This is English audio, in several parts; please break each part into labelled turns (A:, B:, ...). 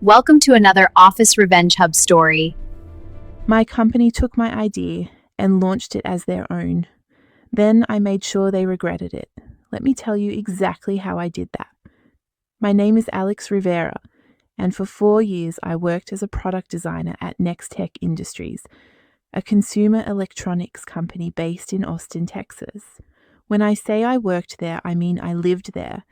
A: Welcome to another Office Revenge Hub story.
B: My company took my idea and launched it as their own. Then I made sure they regretted it. Let me tell you exactly how I did that. My name is Alex Rivera, and for 4 years I worked as a product designer at Nextech Industries, a consumer electronics company based in Austin, Texas. When I say I worked there, I mean I lived there.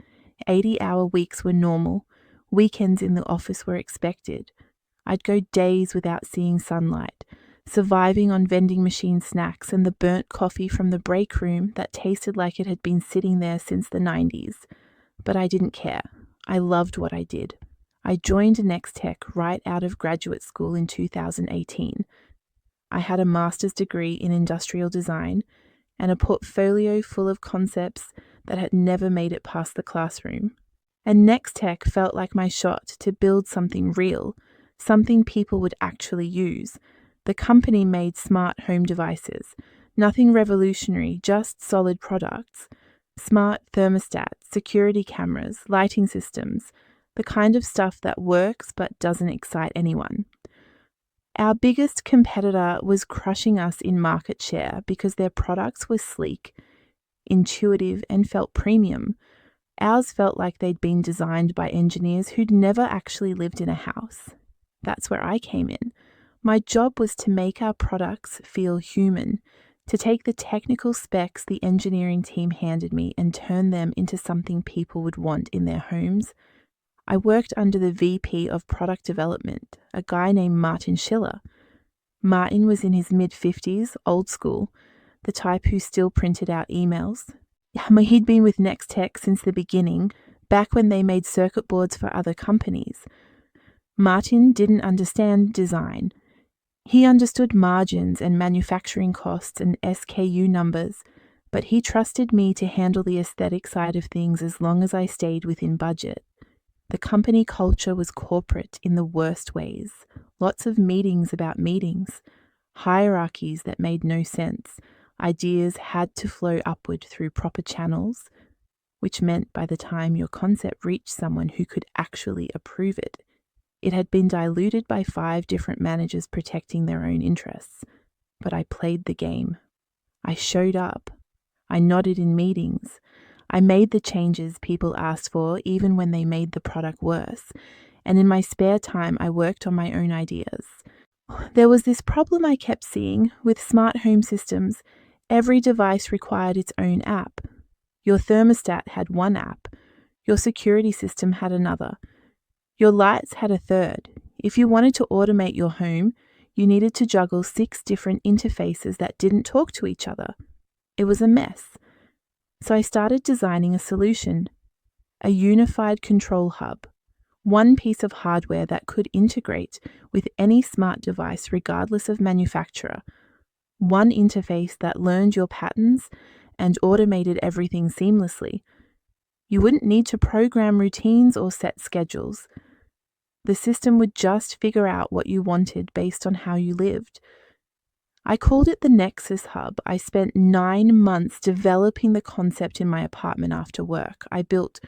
B: 80-hour weeks were normal. Weekends in the office were expected. I'd go days without seeing sunlight, surviving on vending machine snacks and the burnt coffee from the break room that tasted like it had been sitting there since the 90s. But I didn't care. I loved what I did. I joined Nextech right out of graduate school in 2018. I had a master's degree in industrial design and a portfolio full of concepts that had never made it past the classroom. And Nextech felt like my shot to build something real, something people would actually use. The company made smart home devices, nothing revolutionary, just solid products. Smart thermostats, security cameras, lighting systems, the kind of stuff that works but doesn't excite anyone. Our biggest competitor was crushing us in market share because their products were sleek, intuitive, and felt premium. Ours felt like they'd been designed by engineers who'd never actually lived in a house. That's where I came in. My job was to make our products feel human, to take the technical specs the engineering team handed me and turn them into something people would want in their homes. I worked under the VP of product development, a guy named Martin Schiller. Martin was in his mid-50s, old school, the type who still printed out emails. He'd been with Nextech since the beginning, back when they made circuit boards for other companies. Martin didn't understand design. He understood margins and manufacturing costs and SKU numbers, but he trusted me to handle the aesthetic side of things as long as I stayed within budget. The company culture was corporate in the worst ways. Lots of meetings about meetings, hierarchies that made no sense. Ideas had to flow upward through proper channels, which meant by the time your concept reached someone who could actually approve it, it had been diluted by 5 different managers protecting their own interests. But I played the game. I showed up. I nodded in meetings. I made the changes people asked for even when they made the product worse. And in my spare time, I worked on my own ideas. There was this problem I kept seeing with smart home systems. Every device required its own app. Your thermostat had one app. Your security system had another. Your lights had a third. If you wanted to automate your home, you needed to juggle 6 different interfaces that didn't talk to each other. It was a mess. So I started designing a solution, a unified control hub, one piece of hardware that could integrate with any smart device regardless of manufacturer, one interface that learned your patterns and automated everything seamlessly. You wouldn't need to program routines or set schedules. The system would just figure out what you wanted based on how you lived. I called it the Nexus Hub. I spent 9 months developing the concept in my apartment after work. I built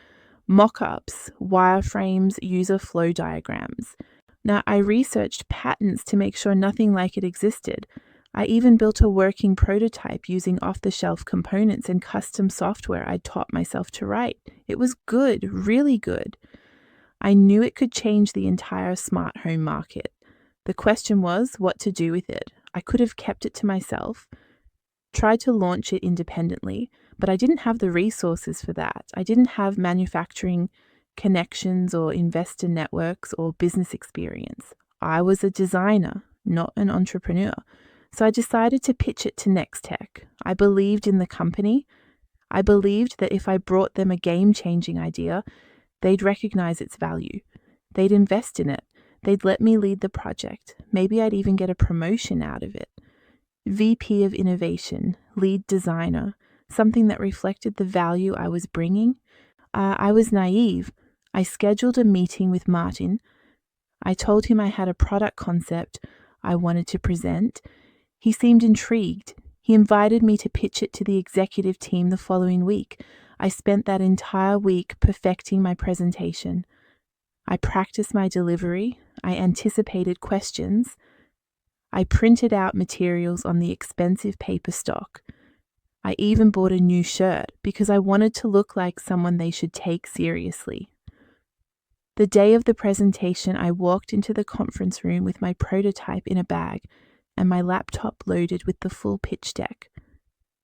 B: mock-ups, wireframes, user flow diagrams. Now, I researched patents to make sure nothing like it existed. I even built a working prototype using off-the-shelf components and custom software I'd taught myself to write. It was good, really good. I knew it could change the entire smart home market. The question was what to do with it. I could have kept it to myself, tried to launch it independently, but I didn't have the resources for that. I didn't have manufacturing connections or investor networks or business experience. I was a designer, not an entrepreneur. So I decided to pitch it to Nextech. I believed in the company. I believed that if I brought them a game-changing idea, they'd recognize its value. They'd invest in it. They'd let me lead the project. Maybe I'd even get a promotion out of it. VP of Innovation, lead designer, something that reflected the value I was bringing. I was naive. I scheduled a meeting with Martin. I told him I had a product concept I wanted to present. He seemed intrigued. He invited me to pitch it to the executive team the following week. I spent that entire week perfecting my presentation. I practiced my delivery. I anticipated questions. I printed out materials on the expensive paper stock. I even bought a new shirt because I wanted to look like someone they should take seriously. The day of the presentation, I walked into the conference room with my prototype in a bag and my laptop loaded with the full pitch deck.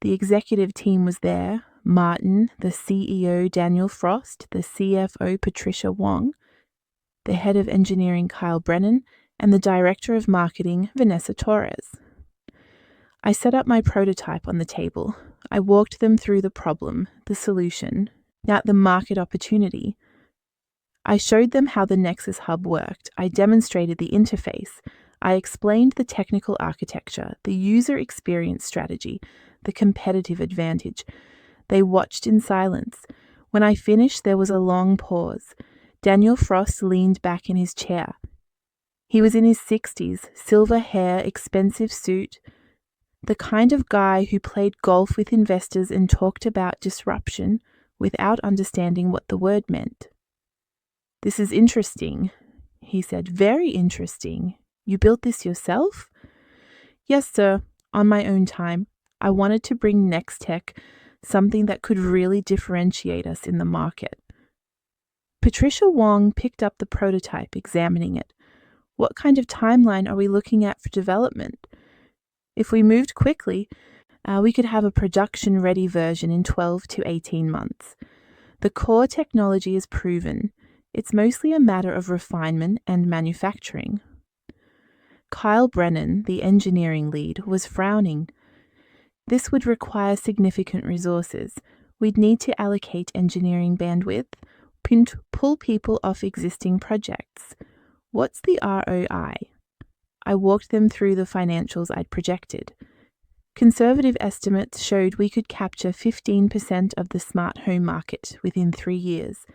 B: The executive team was there: Martin, the CEO Daniel Frost, the CFO Patricia Wong, the head of engineering Kyle Brennan, and the director of marketing Vanessa Torres. I set up my prototype on the table. I walked them through the problem, the solution, now the market opportunity. I showed them how the Nexus Hub worked. I demonstrated the interface. I explained the technical architecture, the user experience strategy, the competitive advantage. They watched in silence. When I finished, there was a long pause. Daniel Frost leaned back in his chair. He was in his 60s, silver hair, expensive suit, the kind of guy who played golf with investors and talked about disruption without understanding what the word meant. "This is interesting," he said. "Very interesting. You built this yourself?" "Yes, sir, on my own time. I wanted to bring Nextech something that could really differentiate us in the market." Patricia Wong picked up the prototype, examining it. "What kind of timeline are we looking at for development?" "If we moved quickly, we could have a production-ready version in 12 to 18 months. The core technology is proven. It's mostly a matter of refinement and manufacturing." Kyle Brennan, the engineering lead, was frowning. "This would require significant resources. We'd need to allocate engineering bandwidth, pull people off existing projects. What's the ROI?" I walked them through the financials I'd projected. Conservative estimates showed we could capture 15% of the smart home market within 3 years.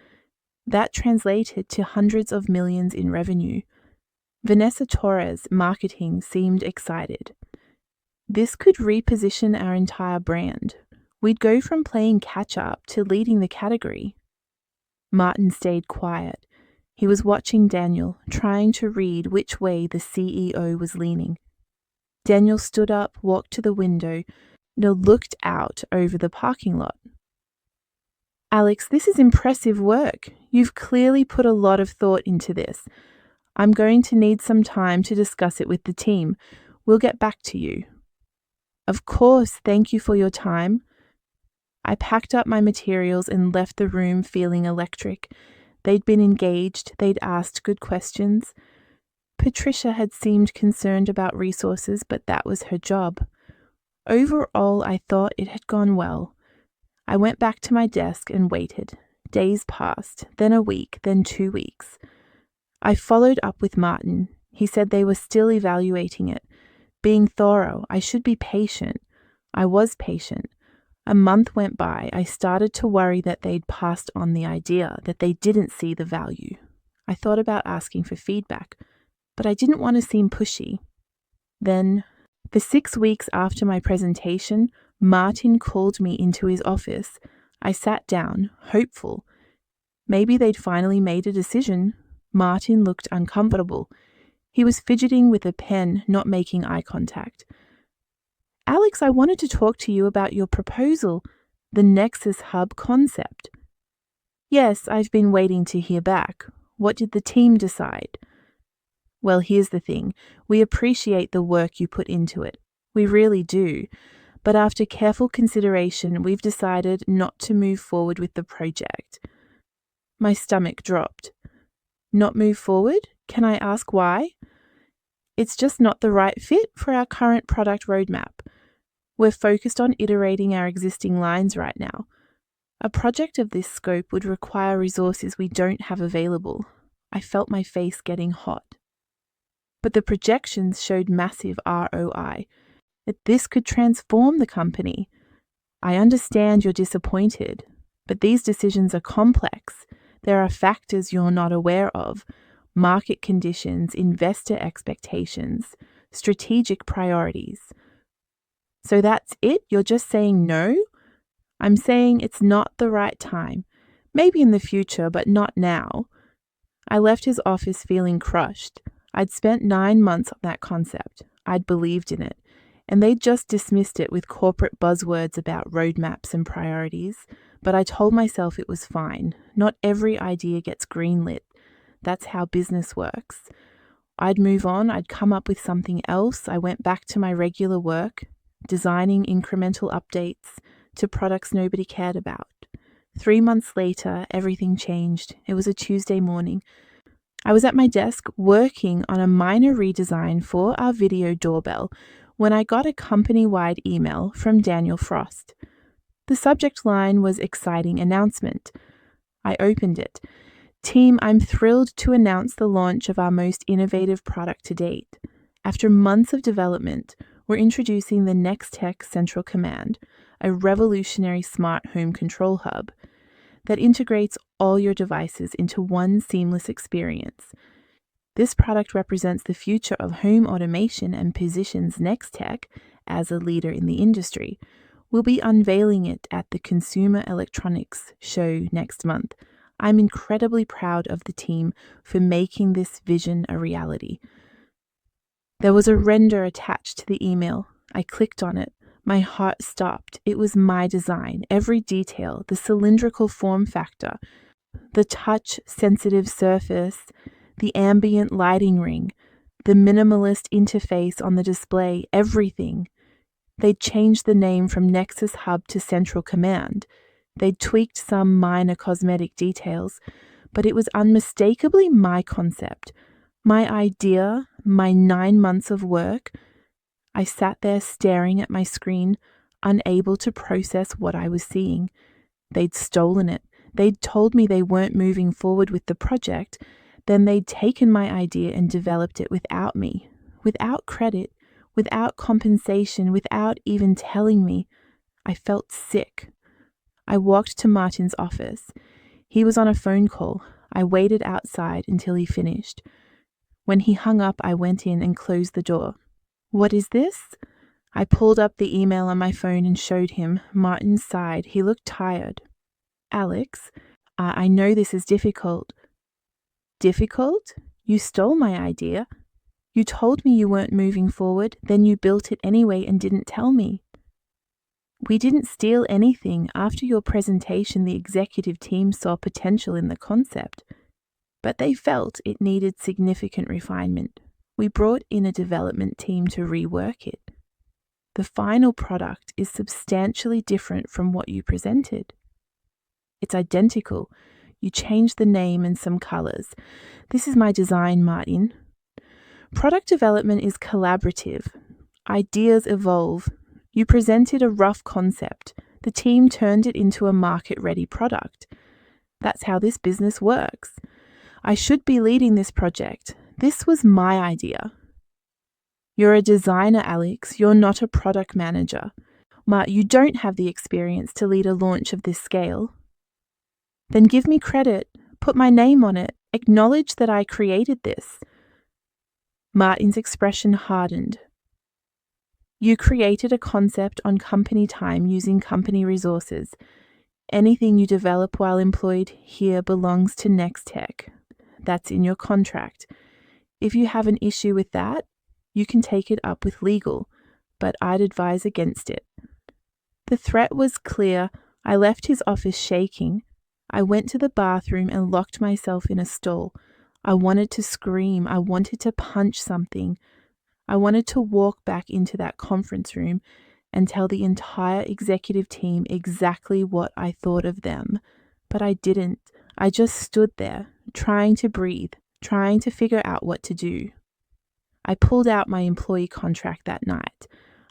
B: That translated to hundreds of millions in revenue. Vanessa Torres, marketing, seemed excited. "This could reposition our entire brand. We'd go from playing catch-up to leading the category." Martin stayed quiet. He was watching Daniel, trying to read which way the CEO was leaning. Daniel stood up, walked to the window, and looked out over the parking lot. "Alex, this is impressive work. You've clearly put a lot of thought into this. I'm going to need some time to discuss it with the team. We'll get back to you." "Of course, thank you for your time." I packed up my materials and left the room feeling electric. They'd been engaged, they'd asked good questions. Patricia had seemed concerned about resources, but that was her job. Overall, I thought it had gone well. I went back to my desk and waited. Days passed, then a week, then 2 weeks. I followed up with Martin. He said they were still evaluating it. Being thorough, I should be patient. I was patient. A month went by. I started to worry that they'd passed on the idea, that they didn't see the value. I thought about asking for feedback, but I didn't want to seem pushy. Then, for 6 weeks after my presentation, Martin called me into his office. I sat down, hopeful. Maybe they'd finally made a decision. Martin looked uncomfortable. He was fidgeting with a pen, not making eye contact. "Alex, I wanted to talk to you about your proposal, the Nexus Hub concept." "Yes, I've been waiting to hear back. What did the team decide?" "Well, here's the thing. We appreciate the work you put into it. We really do. But after careful consideration, we've decided not to move forward with the project." My stomach dropped. "Not move forward? Can I ask why?" "It's just not the right fit for our current product roadmap. We're focused on iterating our existing lines right now. A project of this scope would require resources we don't have available." I felt my face getting hot. "But the projections showed massive ROI, that this could transform the company. I understand you're disappointed, but these decisions are complex. There are factors you're not aware of: market conditions, investor expectations, strategic priorities." "So that's it? You're just saying no?" "I'm saying it's not the right time. Maybe in the future, but not now." I left his office feeling crushed. I'd spent 9 months on that concept. I'd believed in it. And they'd just dismissed it with corporate buzzwords about roadmaps and priorities. But I told myself it was fine. Not every idea gets greenlit. That's how business works. I'd move on. I'd come up with something else. I went back to my regular work, designing incremental updates to products nobody cared about. 3 months later, everything changed. It was a Tuesday morning. I was at my desk working on a minor redesign for our video doorbell when I got a company-wide email from Daniel Frost. The subject line was exciting announcement. I opened it. Team, I'm thrilled to announce the launch of our most innovative product to date. After months of development, we're introducing the Nextech Central Command, a revolutionary smart home control hub that integrates all your devices into one seamless experience. This product represents the future of home automation and positions Nextech as a leader in the industry. We'll be unveiling it at the Consumer Electronics Show next month. I'm incredibly proud of the team for making this vision a reality. There was a render attached to the email. I clicked on it. My heart stopped. It was my design. Every detail, the cylindrical form factor, the touch-sensitive surface, the ambient lighting ring, the minimalist interface on the display, everything. They'd changed the name from Nexus Hub to Central Command. They'd tweaked some minor cosmetic details, but it was unmistakably my concept, my idea, my 9 months of work. I sat there staring at my screen, unable to process what I was seeing. They'd stolen it. They'd told me they weren't moving forward with the project. Then they'd taken my idea and developed it without me, without credit, without compensation, without even telling me. I felt sick. I walked to Martin's office. He was on a phone call. I waited outside until he finished. When he hung up, I went in and closed the door. What is this? I pulled up the email on my phone and showed him. Martin sighed. He looked tired. Alex, I know this is difficult. Difficult? You stole my idea. You told me you weren't moving forward, then you built it anyway and didn't tell me. We didn't steal anything. After your presentation, the executive team saw potential in the concept, but they felt it needed significant refinement. We brought in a development team to rework it. The final product is substantially different from what you presented. It's identical. You changed the name and some colors. This is my design, Martin. Product development is collaborative. Ideas evolve. You presented a rough concept. The team turned it into a market-ready product. That's how this business works. I should be leading this project. This was my idea. You're a designer, Alex. You're not a product manager. Mart, you don't have the experience to lead a launch of this scale. Then give me credit. Put my name on it. Acknowledge that I created this. Martin's expression hardened. You created a concept on company time using company resources. Anything you develop while employed here belongs to Nextech. That's in your contract. If you have an issue with that, you can take it up with legal, but I'd advise against it. The threat was clear. I left his office shaking. I went to the bathroom and locked myself in a stall. I wanted to scream. I wanted to punch something. I wanted to walk back into that conference room and tell the entire executive team exactly what I thought of them. But I didn't. I just stood there, trying to breathe, trying to figure out what to do. I pulled out my employee contract that night.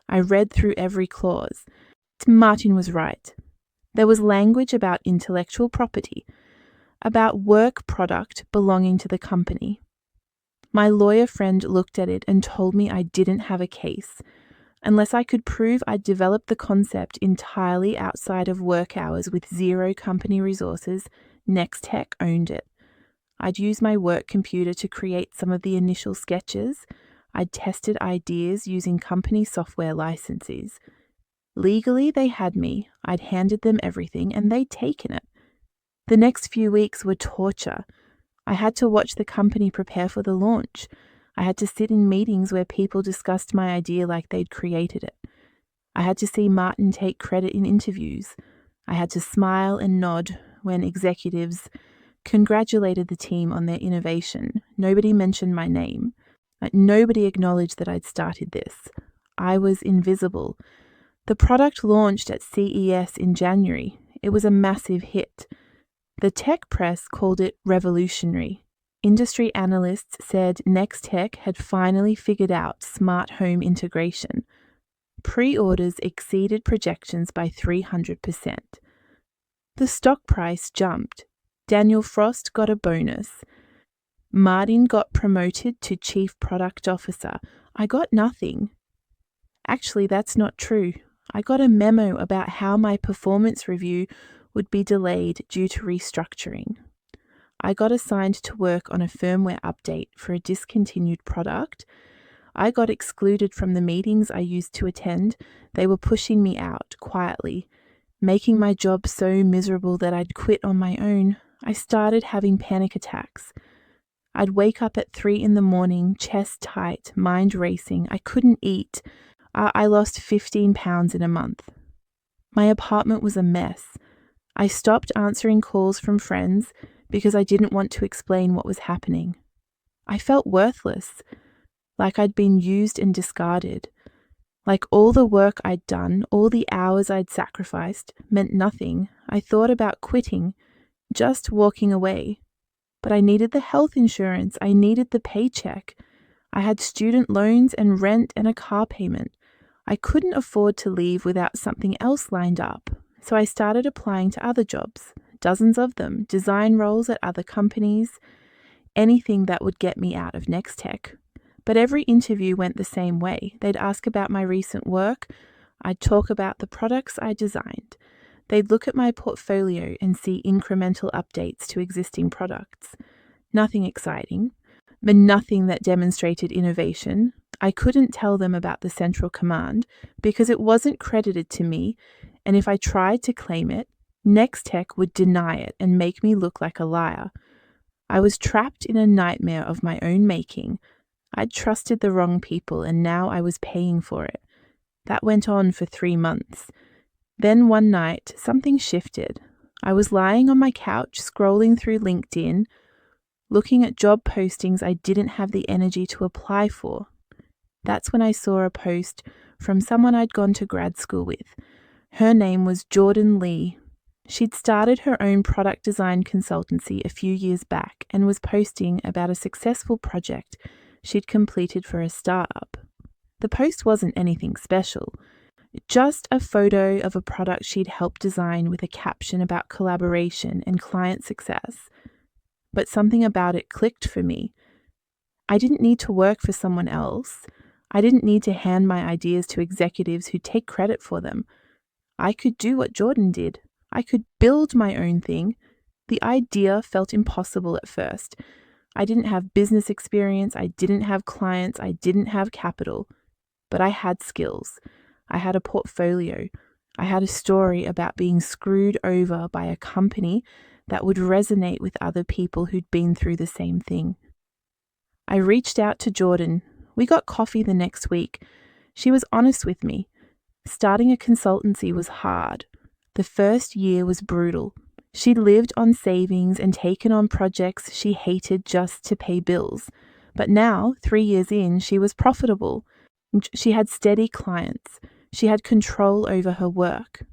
B: I read through every clause. Martin was right. There was language about intellectual property, about work product belonging to the company. My lawyer friend looked at it and told me I didn't have a case. Unless I could prove I'd developed the concept entirely outside of work hours with zero company resources, Nextech owned it. I'd used my work computer to create some of the initial sketches. I'd tested ideas using company software licenses. Legally, they had me. I'd handed them everything and they'd taken it. The next few weeks were torture. I had to watch the company prepare for the launch. I had to sit in meetings where people discussed my idea like they'd created it. I had to see Martin take credit in interviews. I had to smile and nod when executives congratulated the team on their innovation. Nobody mentioned my name. Nobody acknowledged that I'd started this. I was invisible. The product launched at CES in January. It was a massive hit. The tech press called it revolutionary. Industry analysts said Nextech had finally figured out smart home integration. Pre-orders exceeded projections by 300%. The stock price jumped. Daniel Frost got a bonus. Martin got promoted to Chief Product Officer. I got nothing. Actually, that's not true. I got a memo about how my performance review would be delayed due to restructuring. I got assigned to work on a firmware update for a discontinued product. I got excluded from the meetings I used to attend. They were pushing me out quietly, making my job so miserable that I'd quit on my own. I started having panic attacks. I'd wake up at 3 a.m, chest tight, mind racing. I couldn't eat. I lost 15 pounds in a month. My apartment was a mess. I stopped answering calls from friends because I didn't want to explain what was happening. I felt worthless, like I'd been used and discarded, like all the work I'd done, all the hours I'd sacrificed, meant nothing. I thought about quitting, just walking away. But I needed the health insurance. I needed the paycheck. I had student loans and rent and a car payment. I couldn't afford to leave without something else lined up. So I started applying to other jobs, dozens of them, design roles at other companies, anything that would get me out of Nextech. But every interview went the same way. They'd ask about my recent work. I'd talk about the products I designed. They'd look at my portfolio and see incremental updates to existing products. Nothing exciting, but nothing that demonstrated innovation. I couldn't tell them about the central command because it wasn't credited to me, and if I tried to claim it, Nextech would deny it and make me look like a liar. I was trapped in a nightmare of my own making. I'd trusted the wrong people, and now I was paying for it. That went on for 3 months. Then one night, something shifted. I was lying on my couch, scrolling through LinkedIn, looking at job postings I didn't have the energy to apply for. That's when I saw a post from someone I'd gone to grad school with. Her name was Jordan Lee. She'd started her own product design consultancy a few years back and was posting about a successful project she'd completed for a startup. The post wasn't anything special, just a photo of a product she'd helped design with a caption about collaboration and client success. But something about it clicked for me. I didn't need to work for someone else. I didn't need to hand my ideas to executives who'd take credit for them. I could do what Jordan did. I could build my own thing. The idea felt impossible at first. I didn't have business experience. I didn't have clients. I didn't have capital. But I had skills. I had a portfolio. I had a story about being screwed over by a company that would resonate with other people who'd been through the same thing. I reached out to Jordan. We got coffee the next week. She was honest with me. Starting a consultancy was hard. The first year was brutal. She lived on savings and taken on projects she hated just to pay bills. But now, 3 years in, she was profitable. She had steady clients. She had control over her work.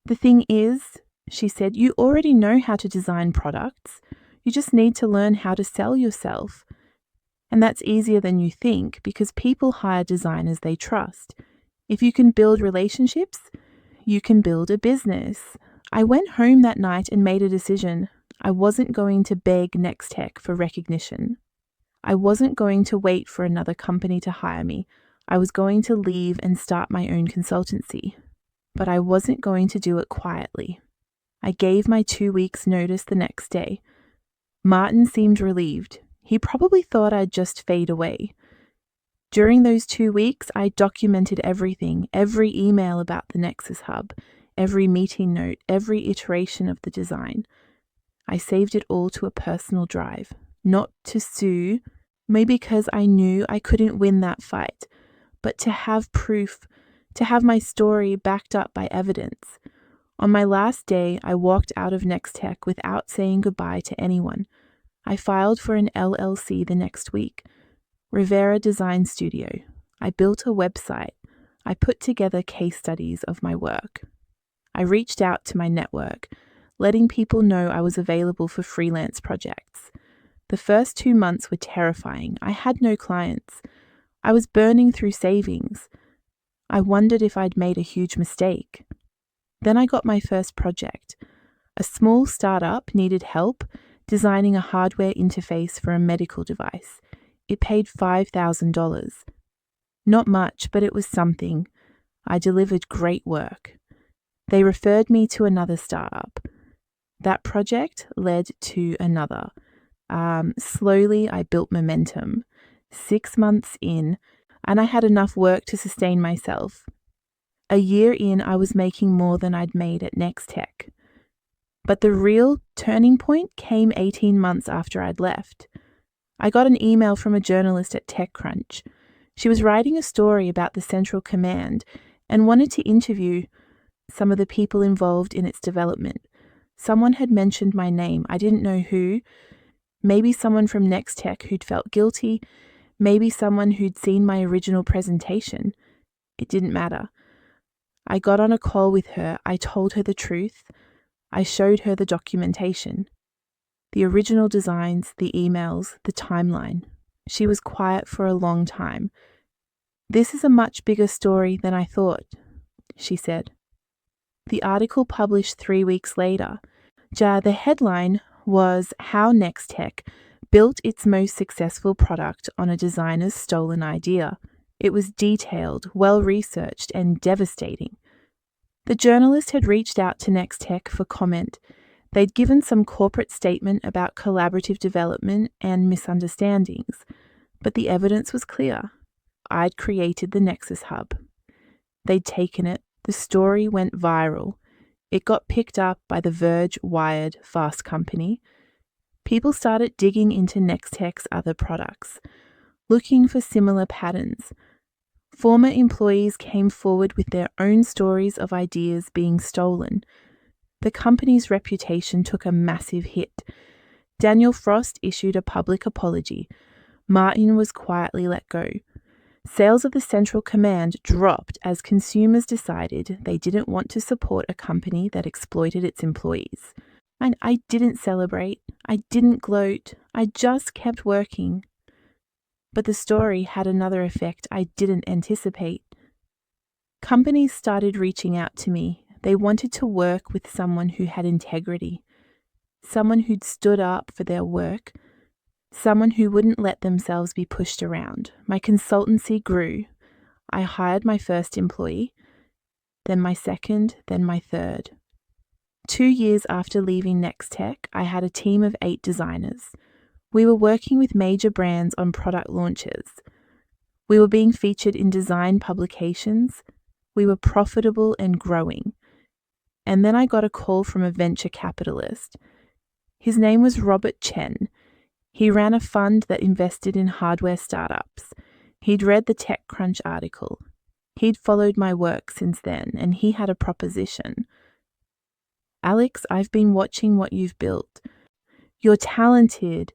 B: The thing is, she said, you already know how to design products. You just need to learn how to sell yourself. And that's easier than you think because people hire designers they trust. If you can build relationships, you can build a business. I went home that night and made a decision. I wasn't going to beg Nextech for recognition. I wasn't going to wait for another company to hire me. I was going to leave and start my own consultancy. But I wasn't going to do it quietly. I gave my 2 weeks' notice the next day. Martin seemed relieved. He probably thought I'd just fade away. During those 2 weeks, I documented everything, every email about the Nexus Hub, every meeting note, every iteration of the design. I saved it all to a personal drive, not to sue, maybe because I knew I couldn't win that fight, but to have proof, to have my story backed up by evidence. On my last day, I walked out of Nextech without saying goodbye to anyone. I filed for an LLC the next week. Rivera Design Studio. I built a website. I put together case studies of my work. I reached out to my network, letting people know I was available for freelance projects. The first 2 months were terrifying. I had no clients. I was burning through savings. I wondered if I'd made a huge mistake. Then I got my first project. A small startup needed help designing a hardware interface for a medical device. It paid $5,000. Not much, but it was something. I delivered great work. They referred me to another startup. That project led to another. Slowly, I built momentum. 6 months in, and I had enough work to sustain myself. A year in, I was making more than I'd made at Nextech. But the real turning point came 18 months after I'd left. I got an email from a journalist at TechCrunch. She was writing a story about the Central Command and wanted to interview some of the people involved in its development. Someone had mentioned my name. I didn't know who. Maybe someone from Nextech who'd felt guilty. Maybe someone who'd seen my original presentation. It didn't matter. I got on a call with her. I told her the truth. I showed her the documentation. The original designs, the emails, the timeline. She was quiet for a long time. "This is a much bigger story than I thought," she said. The article published 3 weeks later. The headline was "How Nextech Built Its Most Successful Product on a Designer's Stolen Idea." It was detailed, well-researched, and devastating. The journalist had reached out to Nextech for comment. They'd given some corporate statement about collaborative development and misunderstandings, but the evidence was clear. I'd created the Nexus Hub. They'd taken it. The story went viral. It got picked up by The Verge, Wired, Fast Company. People started digging into Nextech's other products, looking for similar patterns. Former employees came forward with their own stories of ideas being stolen. The company's reputation took a massive hit. Daniel Frost issued a public apology. Martin was quietly let go. Sales of the Central Command dropped as consumers decided they didn't want to support a company that exploited its employees. And I didn't celebrate. I didn't gloat. I just kept working. But the story had another effect I didn't anticipate. Companies started reaching out to me. They wanted to work with someone who had integrity, someone who'd stood up for their work, someone who wouldn't let themselves be pushed around. My consultancy grew. I hired my first employee, then my second, then my third. 2 years after leaving Nextech, I had a team of 8 designers. We were working with major brands on product launches. We were being featured in design publications. We were profitable and growing. And then I got a call from a venture capitalist. His name was Robert Chen. He ran a fund that invested in hardware startups. He'd read the TechCrunch article. He'd followed my work since then, and he had a proposition. "Alex, I've been watching what you've built. You're talented.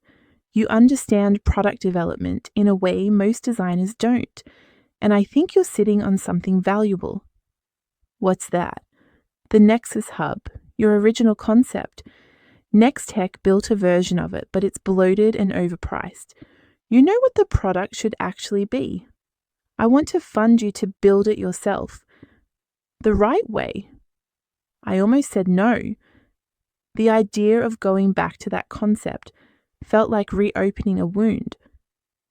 B: You understand product development in a way most designers don't, and I think you're sitting on something valuable." "What's that?" "The Nexus Hub, your original concept. Nextech built a version of it, but it's bloated and overpriced. You know what the product should actually be. I want to fund you to build it yourself. The right way." I almost said no. The idea of going back to that concept felt like reopening a wound.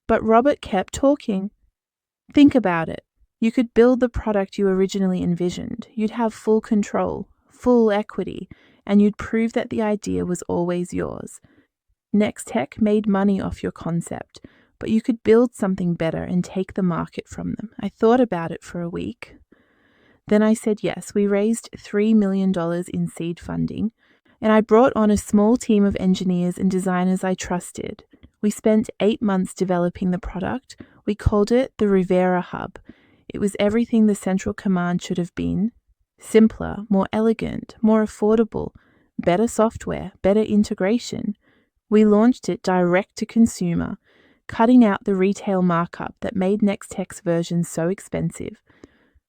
B: But Robert kept talking. "Think about it. You could build the product you originally envisioned. You'd have full control, full equity, and you'd prove that the idea was always yours. Nextech made money off your concept, but you could build something better and take the market from them." I thought about it for a week. Then I said yes. We raised $3 million in seed funding. And I brought on a small team of engineers and designers I trusted. We spent 8 months developing the product. We called it the Rivera Hub. It was everything the central command should have been. Simpler, more elegant, more affordable, better software, better integration. We launched it direct to consumer, cutting out the retail markup that made Nextech's version so expensive.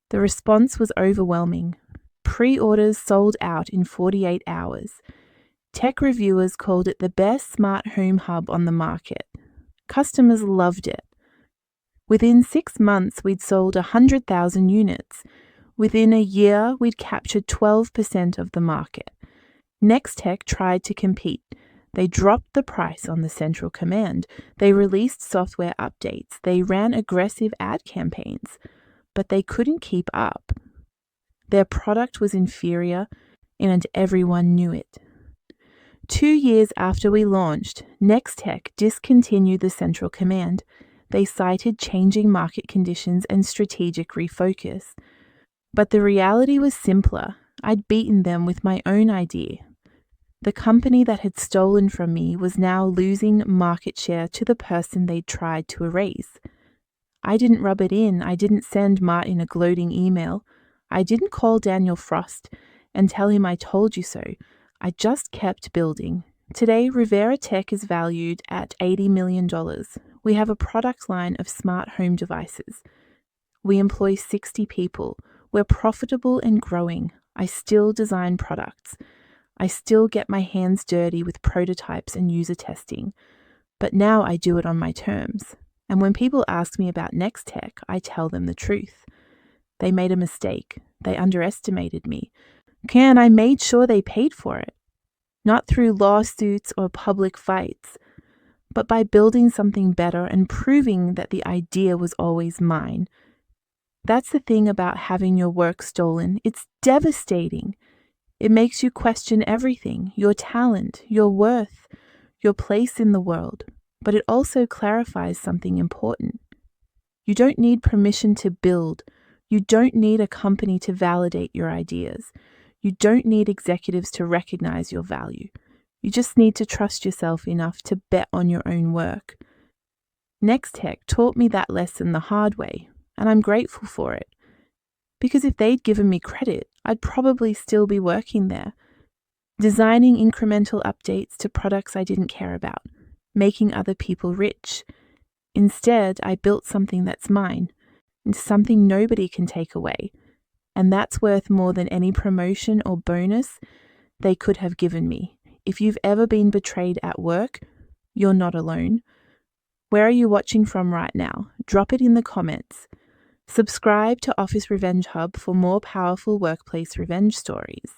B: The response was overwhelming. Pre-orders sold out in 48 hours. Tech reviewers called it the best smart home hub on the market. Customers loved it. Within 6 months, we'd sold 100,000 units. Within a year, we'd captured 12% of the market. Nextech tried to compete. They dropped the price on the central command. They released software updates. They ran aggressive ad campaigns. But they couldn't keep up. Their product was inferior, and everyone knew it. 2 years after we launched, Nextech discontinued the central command. They cited changing market conditions and strategic refocus. But the reality was simpler. I'd beaten them with my own idea. The company that had stolen from me was now losing market share to the person they'd tried to erase. I didn't rub it in. I didn't send Martin a gloating email. I didn't call Daniel Frost and tell him I told you so. I just kept building. Today, Rivera Tech is valued at $80 million. We have a product line of smart home devices. We employ 60 people. We're profitable and growing. I still design products. I still get my hands dirty with prototypes and user testing. But now I do it on my terms. And when people ask me about Nextech, I tell them the truth. They made a mistake. They underestimated me. And I made sure they paid for it. Not through lawsuits or public fights, but by building something better and proving that the idea was always mine. That's the thing about having your work stolen. It's devastating. It makes you question everything, your talent, your worth, your place in the world. But it also clarifies something important. You don't need permission to build. You don't need a company to validate your ideas. You don't need executives to recognize your value. You just need to trust yourself enough to bet on your own work. Nextech taught me that lesson the hard way, and I'm grateful for it. Because if they'd given me credit, I'd probably still be working there, designing incremental updates to products I didn't care about, making other people rich. Instead, I built something that's mine, and something nobody can take away. And that's worth more than any promotion or bonus they could have given me. If you've ever been betrayed at work, you're not alone. Where are you watching from right now? Drop it in the comments. Subscribe to Office Revenge Hub for more powerful workplace revenge stories.